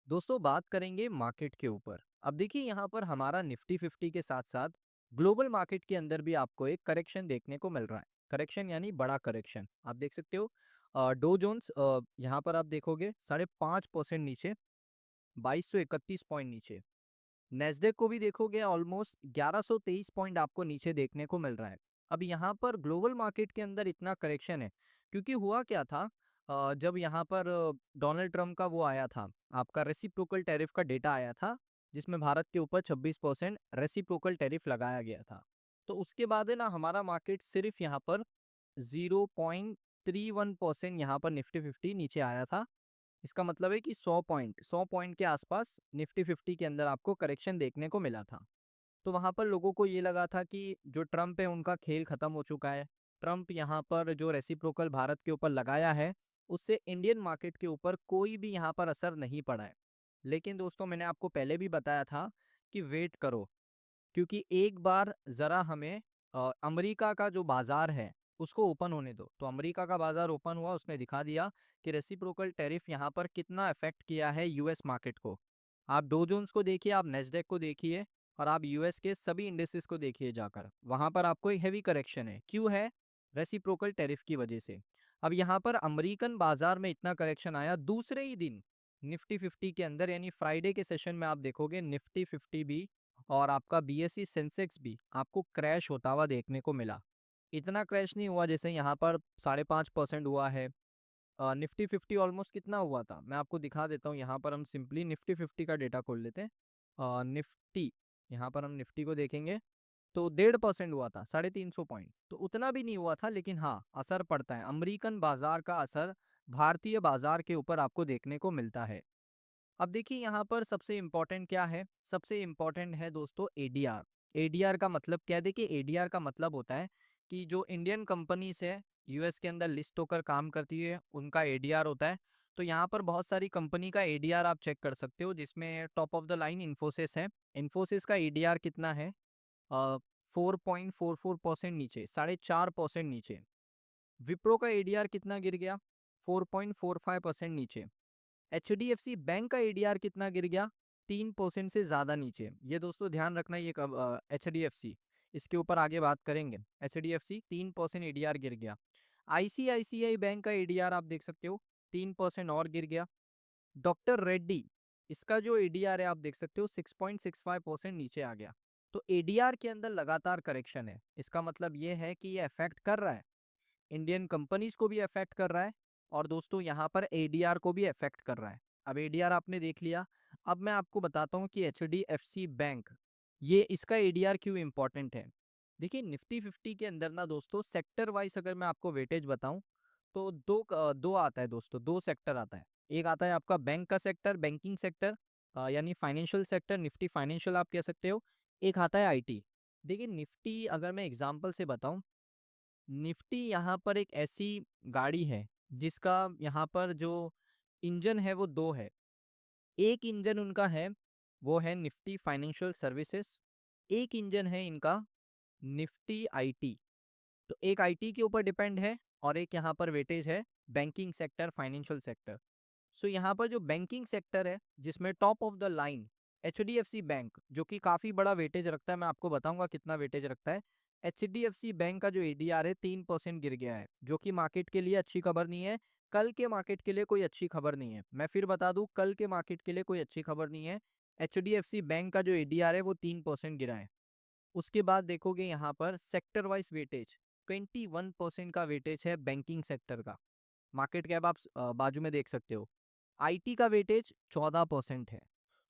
दोस्तों बात करेंगे मार्केट के ऊपर। अब देखिए यहाँ पर हमारा निफ्टी 50 के साथ साथ ग्लोबल मार्केट के अंदर भी आपको एक करेक्शन देखने को मिल रहा है। करेक्शन यानी बड़ा करेक्शन आप देख सकते हो। डो जोन्स यहाँ पर आप देखोगे 5.5% नीचे, 2231 पॉइंट नीचे। नेस्डेक को भी देखोगे ऑलमोस्ट 1123 पॉइंट आपको नीचे देखने को मिल रहा है। अब यहाँ पर ग्लोबल मार्केट के अंदर इतना करेक्शन है क्योंकि हुआ क्या था। जब यहाँ पर डोनाल्ड ट्रम्प का वो आया था, आपका रेसिप्रोकल टैरिफ का डेटा आया था, जिसमें भारत के ऊपर 26% रेसिप्रोकल टैरिफ लगाया गया था। तो उसके बाद है ना हमारा मार्केट सिर्फ यहाँ पर 0.31% यहाँ पर निफ्टी 50 नीचे आया था। इसका मतलब है कि 100 पॉइंट के आसपास निफ्टी 50 के अंदर आपको करेक्शन देखने को मिला था। तो वहां पर लोगों को ये लगा था कि जो ट्रम्प है उनका खेल खत्म हो चुका है। ट्रम्प यहाँ पर जो रेसिप्रोकल भारत के ऊपर लगाया है उससे इंडियन मार्केट के ऊपर कोई भी यहाँ पर असर नहीं पड़ा है। लेकिन दोस्तों मैंने आपको पहले भी बताया था कि वेट करो, क्योंकि एक बार जरा हमें अमेरिका का जो बाजार है उसको ओपन होने दो। तो अमेरिका का बाजार ओपन हुआ, उसने दिखा दिया कि रेसिप्रोकल टैरिफ यहाँ पर कितना इफेक्ट किया है यूएस मार्केट को। आप डो जोन्स को देखिए, आप नेस्डेक को देखिए, और आप यूएस के सभी इंडेक्सेस को देखिए जाकर, वहां पर आपको एक हैवी करेक्शन है। क्यों है? रेसिप्रोकल टैरिफ की वजह से। अब यहाँ पर अमेरिकन बाजार में इतना करेक्शन आया दूसरे ही दिन निफ्टी 50 के अंदर, यानी फ्राइडे के सेशन में आप देखोगे निफ्टी 50 भी और आपका बीएसई सेंसेक्स भी आपको क्रैश होता हुआ देखने को मिला। इतना क्रैश नहीं हुआ जैसे यहाँ पर 5.5% हुआ है। निफ्टी 50 ऑलमोस्ट कितना हुआ था मैं आपको दिखा देता हूँ। यहाँ पर हम सिंपली निफ्टी 50 का डेटा खोल लेते हैं। निफ्टी, यहाँ पर हम निफ्टी को देखेंगे तो 1.5% हुआ था, 350 पॉइंट। तो उतना भी नहीं हुआ था, लेकिन हाँ असर पड़ता है। अमेरिकन बाजार का असर भारतीय बाजार के ऊपर आपको देखने को मिलता है। अब देखिए यहाँ पर सबसे इम्पोर्टेंट क्या है? सबसे इम्पोर्टेंट है दोस्तों एडीआर। एडीआर का मतलब क्या है? देखिए एडीआर का मतलब होता है कि जो इंडियन कंपनीज है यूएस के अंदर लिस्ट होकर काम करती है उनका एडीआर होता है। तो यहाँ पर बहुत सारी कंपनी का एडीआर आप चेक कर सकते हो, जिसमें top of the line Infosys है। इन्फोसिस का एडीआर कितना है? 4.44% नीचे, 4.5% नीचे। विप्रो का एडीआर कितना गिर गया? 4.45% नीचे। एचडीएफसी बैंक का एडीआर कितना गिर गया? 3% से ज्यादा नीचे। ये दोस्तों ध्यान रखना, ये एचडीएफसी, इसके ऊपर आगे बात करेंगे। एचडीएफसी 3% एडीआर गिर गया। आईसीआईसीआई बैंक का एडीआर आप देख सकते हो 3% और गिर गया। डॉक्टर रेड्डी, इसका जो एडीआर है आप देख सकते हो 6.65% नीचे आ गया। तो एडीआर के अंदर लगातार करेक्शन है। इसका मतलब ये है कि ये अफेक्ट कर रहा है, इंडियन कंपनीज को भी अफेक्ट कर रहा है, और दोस्तों यहाँ पर एडीआर को भी अफेक्ट कर रहा है। अब एडीआर आपने देख लिया। अब मैं आपको बताता हूँ कि एचडीएफसी बैंक, ये इसका एडीआर क्यों इंपॉर्टेंट है। देखिए निफ्टी 50 के अंदर ना दोस्तों सेक्टर वाइज अगर मैं आपको वेटेज बताऊं तो दो आता है दोस्तों, दो सेक्टर आता है। एक आता है आपका बैंक का सेक्टर, बैंकिंग सेक्टर, यानी फाइनेंशियल सेक्टर, निफ्टी फाइनेंशियल आप कह सकते हो। एक आता है आईटी। देखिए निफ्टी अगर मैं एग्जांपल से बताऊं, निफ्टी यहाँ पर एक ऐसी गाड़ी है जिसका यहाँ पर जो इंजन है वो दो है। एक इंजन उनका है वो है निफ्टी फाइनेंशियल सर्विसेज, एक इंजन है इनका निफ्टी आईटी। तो एक आईटी के ऊपर डिपेंड है और एक यहाँ पर वेटेज है बैंकिंग सेक्टर, फाइनेंशियल सेक्टर। सो यहाँ पर जो बैंकिंग सेक्टर है जिसमें top of the line HDFC bank, जो कि काफी बड़ा वेटेज रखता है, मैं आपको बताऊंगा कितना वेटेज रखता है। एचडीएफसी बैंक का जो एडीआर है 3% गिर गया है, जो कि मार्केट के लिए अच्छी खबर नहीं है। कल के मार्केट के लिए कोई अच्छी खबर नहीं है। मैं फिर बता दूं, कल के मार्केट के लिए कोई अच्छी खबर नहीं है। एचडीएफसी बैंक का जो एडीआर है वो 3% गिरा है। उसके बाद देखोगे यहाँ पर सेक्टर वाइज वेटेज 21% का वेटेज है बैंकिंग सेक्टर का। मार्केट कैप आप बाजू में देख सकते हो। आईटी का वेटेज 14% है।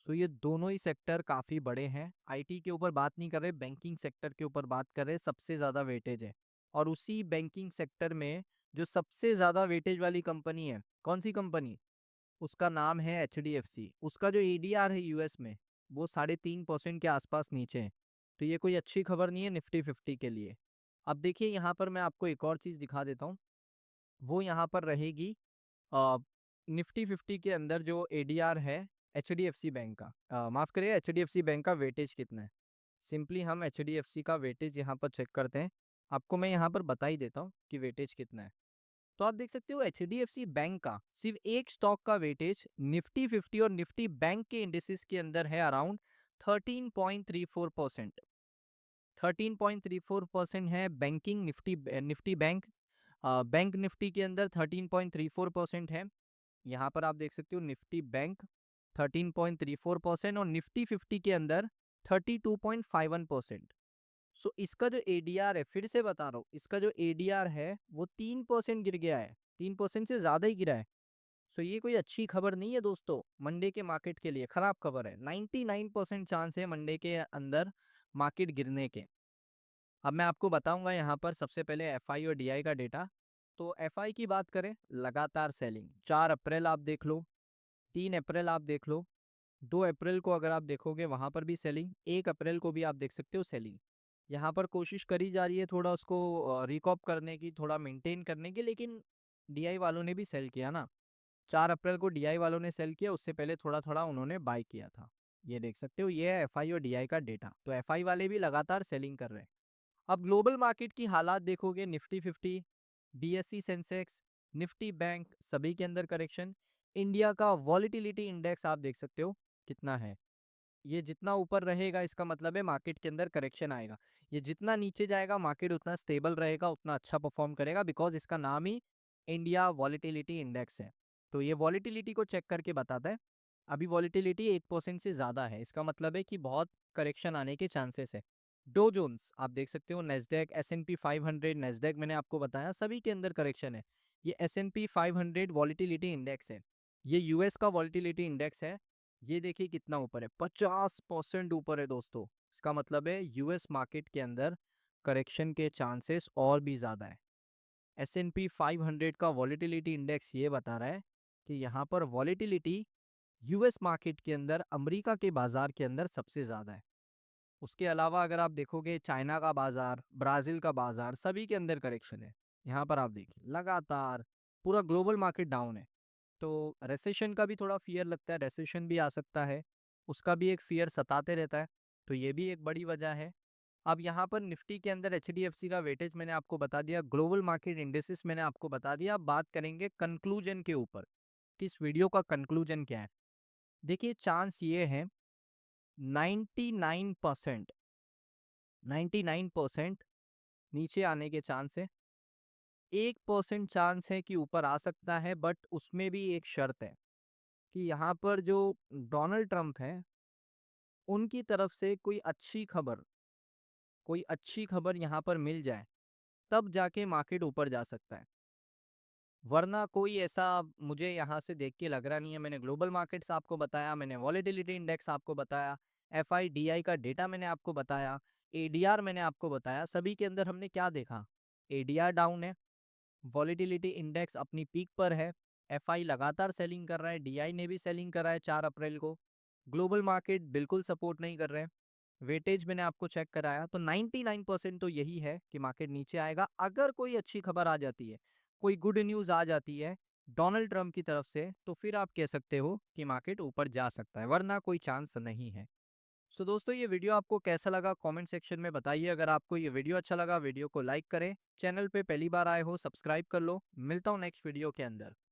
सो ये दोनों ही सेक्टर काफी बड़े हैं। आईटी के ऊपर बात नहीं कर रहे, बैंकिंग सेक्टर के ऊपर बात कर रहे, सबसे ज्यादा वेटेज है। और उसी बैंकिंग सेक्टर में जो सबसे ज्यादा वेटेज वाली कंपनी है, कौन सी कंपनी? उसका नाम है एचडीएफसी। उसका जो एडीआर है यूएस में वो 3.5% के आसपास नीचे है। तो ये कोई अच्छी खबर नहीं है निफ्टी 50 के लिए। अब देखिए यहाँ पर मैं आपको एक और चीज दिखा देता हूँ, वो यहाँ पर रहेगी निफ्टी 50 के अंदर जो एडीआर है एचडीएफसी बैंक का, माफ करिए एचडीएफसी बैंक का वेटेज कितना है। सिंपली हम एचडीएफसी का वेटेज यहाँ पर चेक करते हैं। आपको मैं यहाँ पर बता ही देता हूँ कि वेटेज कितना है। तो आप देख सकते हो एचडीएफसी बैंक का सिर्फ एक स्टॉक का वेटेज निफ्टी 50 और निफ्टी बैंक के इंडेक्सेस के अंदर है अराउंड 13.34%। 13.34% है banking Nifty Nifty bank. Bank Nifty के अंदर 13.34% है। यहाँ पर आप देख सकते हो निफ्टी बैंक 13.34% और निफ्टी 50 के अंदर 32.51%। सो इसका जो एडीआर है, फिर से बता रहा हूँ, इसका जो एडीआर है वो 3% गिर गया है, 3% से ज्यादा ही गिरा है। सो ये कोई अच्छी खबर नहीं है दोस्तों, मंडे के मार्केट के लिए खराब खबर है। 99% चांस है मंडे के अंदर मार्केट गिरने के। अब मैं आपको बताऊंगा यहाँ पर सबसे पहले एफआई और डीआई का डेटा। तो एफआई की बात करें, लगातार सेलिंग। 4 अप्रैल आप देख लो, 3 अप्रैल आप देख लो, 2 अप्रैल को अगर आप देखोगे वहां पर भी सेलिंग, 1 अप्रैल को भी आप देख सकते हो सेलिंग। यहाँ पर कोशिश करी जा रही है थोड़ा उसको रिकॉप करने की, थोड़ा मेंटेन करने की, लेकिन डीआई वालों ने भी सेल किया ना। 4 अप्रैल को डीआई वालों ने सेल किया, उससे पहले थोड़ा थोड़ा उन्होंने बाय किया था। ये देख सकते हो, ये है एफआई और डीआई का डेटा। तो एफआई वाले भी लगातार सेलिंग कर रहे हैं। अब ग्लोबल मार्केट की हालात देखोगे, Nifty 50, BSE Sensex, Nifty bank सभी के अंदर करेक्शन। इंडिया का वॉलिटिलिटी इंडेक्स आप देख सकते हो कितना है। ये जितना ऊपर रहेगा इसका मतलब है मार्केट के अंदर करेक्शन आएगा। ये जितना नीचे जाएगा मार्केट उतना स्टेबल रहेगा, उतना अच्छा परफॉर्म करेगा, बिकॉज इसका नाम ही इंडिया वॉलिटिलिटी इंडेक्स है। तो ये वॉलिटिलिटी को चेक करके बताता है। अभी वॉलिटिलिटी 8% से ज़्यादा है, इसका मतलब है कि बहुत करेक्शन आने के चांसेस है। डो जोन्स आप देख सकते हो, नेस्डेक, S&P 500, नेस्डेक मैंने आपको बताया सभी के अंदर करेक्शन है। ये S&P 500 वॉलिटिलिटी इंडेक्स है, ये यूएस का वॉलिटिलिटी इंडेक्स है। ये देखिए कितना ऊपर है, 50% ऊपर है दोस्तों। इसका मतलब है यूएस मार्केट के अंदर करेक्शन के चांसेस और भी ज़्यादा है। S&P 500 का वॉलिटिलिटी इंडेक्स ये बता रहा है कि यहाँ पर वॉलिटिलिटी यूएस मार्केट के अंदर, अमेरिका के बाजार के अंदर सबसे ज़्यादा है। उसके अलावा अगर आप देखोगे चाइना का बाजार, ब्राज़ील का बाजार, सभी के अंदर करेक्शन है। यहाँ पर आप देखिए लगातार पूरा ग्लोबल मार्केट डाउन है। तो रेसेशन का भी थोड़ा फियर लगता है, रेसेशन भी आ सकता है, उसका भी एक फियर सताते रहता है। तो ये भी एक बड़ी वजह है। अब यहाँ पर निफ्टी के अंदर एचडीएफसी का वेटेज मैंने आपको बता दिया, ग्लोबल मार्केट इंडेक्सेस मैंने आपको बता दिया। अब बात करेंगे कंक्लूजन के ऊपर कि इस वीडियो का कंक्लूजन क्या है। देखिए चांस ये है 99%, 99% नीचे आने के चांस है। 1% चांस है कि ऊपर आ सकता है, बट उसमें भी एक शर्त है कि यहाँ पर जो डोनाल्ड ट्रंप है उनकी तरफ से कोई अच्छी खबर यहाँ पर मिल जाए, तब जाके मार्केट ऊपर जा सकता है। वरना कोई ऐसा मुझे यहाँ से देख के लग रहा नहीं है। मैंने ग्लोबल मार्केट्स आपको बताया, मैंने वॉलेटिलिटी इंडेक्स आपको बताया, एफआईडीआई का डेटा मैंने आपको बताया, एडीआर मैंने आपको बताया। सभी के अंदर हमने क्या देखा, एडीआर डाउन है, वॉलेटिलिटी इंडेक्स अपनी पीक पर है, एफआई लगातार सेलिंग कर रहा है, डीआई ने भी सेलिंग करा है 4 अप्रैल को, ग्लोबल मार्केट बिल्कुल सपोर्ट नहीं कर रहे हैं। वेटेज मैंने आपको चेक कराया, तो 99% तो यही है कि मार्केट नीचे आएगा। अगर कोई अच्छी खबर आ जाती है, कोई गुड न्यूज़ आ जाती है डोनाल्ड ट्रंप की तरफ से, तो फिर आप कह सकते हो कि मार्केट ऊपर जा सकता है, वरना कोई चांस नहीं है। सो दोस्तों, ये वीडियो आपको कैसा लगा कमेंट सेक्शन में बताइए। अगर आपको ये वीडियो अच्छा लगा, वीडियो को लाइक करें, चैनल पे पहली बार आए हो सब्सक्राइब कर लो। मिलता हूँ नेक्स्ट वीडियो के अंदर।